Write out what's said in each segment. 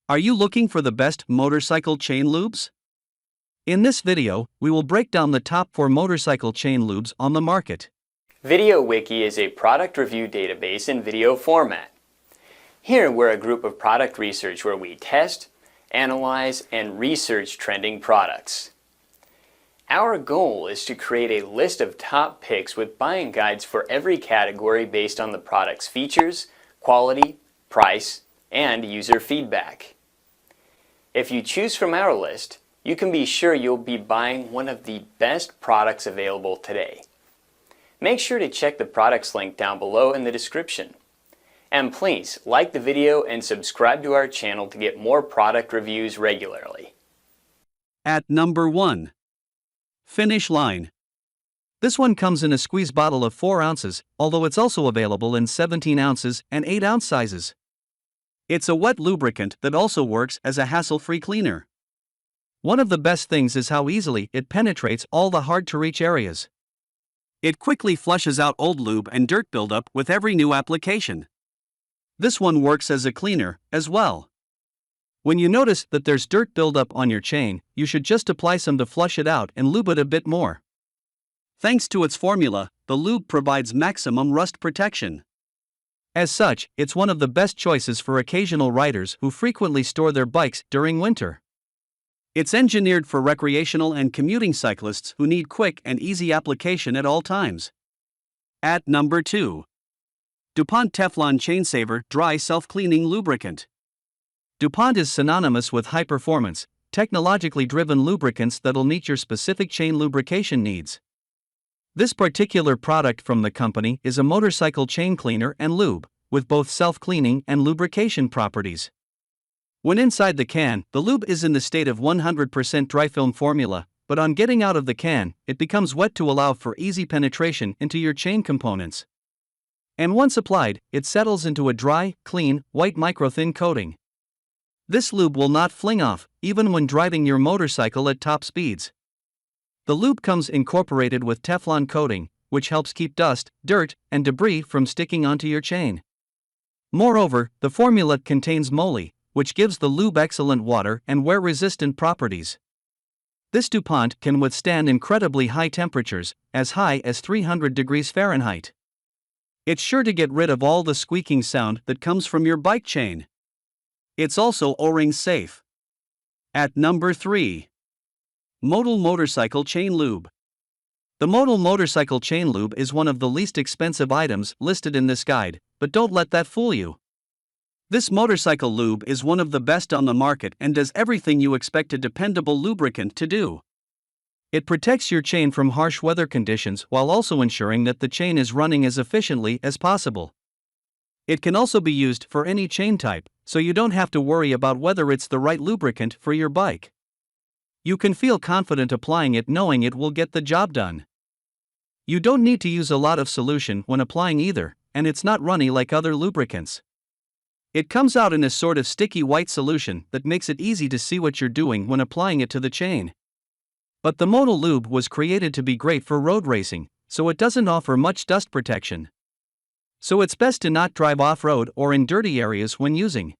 Are you looking for the best motorcycle chain lubes? In this video, we will break down the top 4 motorcycle chain lubes on the market. VideoWiki is a product review database in video format. Here we're a group of product research where we test, analyze, and research trending products. Our goal is to create a list of top picks with buying guides for every category based on the product's features, quality, price, and user feedback. If you choose from our list, you can be sure you'll be buying one of the best products available today. Make sure to check the products link down below in the description. And please like the video and subscribe to our channel to get more product reviews regularly. At number 1. Finish Line. This one comes in a squeeze bottle of 4 ounces, although it's also available in 17 ounces and 8 ounce sizes. It's a wet lubricant that also works as a hassle-free cleaner. One of the best things is how easily it penetrates all the hard-to-reach areas. It quickly flushes out old lube and dirt buildup with every new application. This one works as a cleaner, as well. When you notice that there's dirt buildup on your chain, you should just apply some to flush it out and lube it a bit more. Thanks to its formula, the lube provides maximum rust protection. As such, it's one of the best choices for occasional riders who frequently store their bikes during winter. It's engineered for recreational and commuting cyclists who need quick and easy application at all times. At number 2. DuPont Teflon Chain Saver Dry Self-Cleaning Lubricant. DuPont is synonymous with high-performance, technologically driven lubricants that'll meet your specific chain lubrication needs. This particular product from the company is a motorcycle chain cleaner and lube, with both self-cleaning and lubrication properties. When inside the can, the lube is in the state of 100% dry film formula, but on getting out of the can, it becomes wet to allow for easy penetration into your chain components. And once applied, it settles into a dry, clean, white micro-thin coating. This lube will not fling off, even when driving your motorcycle at top speeds. The lube comes incorporated with Teflon coating, which helps keep dust, dirt, and debris from sticking onto your chain. Moreover, the formula contains moly, which gives the lube excellent water and wear-resistant properties. This DuPont can withstand incredibly high temperatures, as high as 300 degrees Fahrenheit. It's sure to get rid of all the squeaking sound that comes from your bike chain. It's also O-ring safe. At number 3. Motul Motorcycle Chain Lube. The Motul Motorcycle Chain Lube is one of the least expensive items listed in this guide, but don't let that fool you. This motorcycle lube is one of the best on the market and does everything you expect a dependable lubricant to do. It protects your chain from harsh weather conditions while also ensuring that the chain is running as efficiently as possible. It can also be used for any chain type, so you don't have to worry about whether it's the right lubricant for your bike. You can feel confident applying it knowing it will get the job done. You don't need to use a lot of solution when applying either, and it's not runny like other lubricants. It comes out in a sort of sticky white solution that makes it easy to see what you're doing when applying it to the chain. But the Motul lube was created to be great for road racing, so it doesn't offer much dust protection. So it's best to not drive off-road or in dirty areas when using.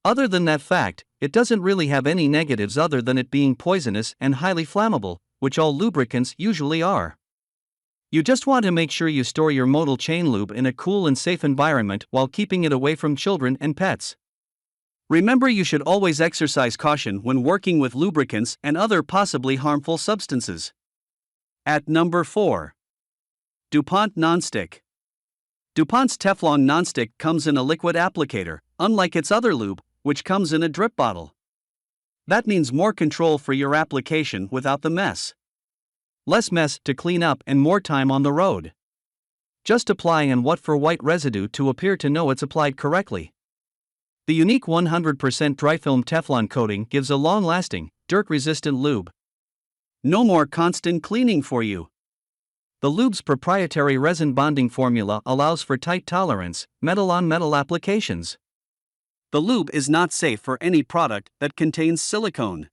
Other than that fact, it doesn't really have any negatives other than it being poisonous and highly flammable, which all lubricants usually are. You just want to make sure you store your Motul chain lube in a cool and safe environment while keeping it away from children and pets. Remember, you should always exercise caution when working with lubricants and other possibly harmful substances. At number 4. DuPont Non-Stick. DuPont's Teflon Non-Stick comes in a liquid applicator, unlike its other lube, which comes in a drip bottle. That means more control for your application without the mess. Less mess to clean up and more time on the road. Just apply and wait for white residue to appear to know it's applied correctly. The unique 100% dry film Teflon coating gives a long-lasting, dirt-resistant lube. No more constant cleaning for you. The lube's proprietary resin bonding formula allows for tight tolerance, metal-on-metal applications. The lube is not safe for any product that contains silicone.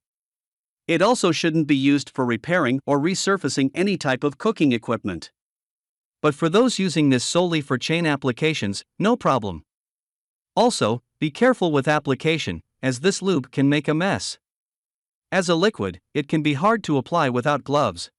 It also shouldn't be used for repairing or resurfacing any type of cooking equipment. But for those using this solely for chain applications, no problem. Also, be careful with application, as this lube can make a mess. As a liquid, it can be hard to apply without gloves.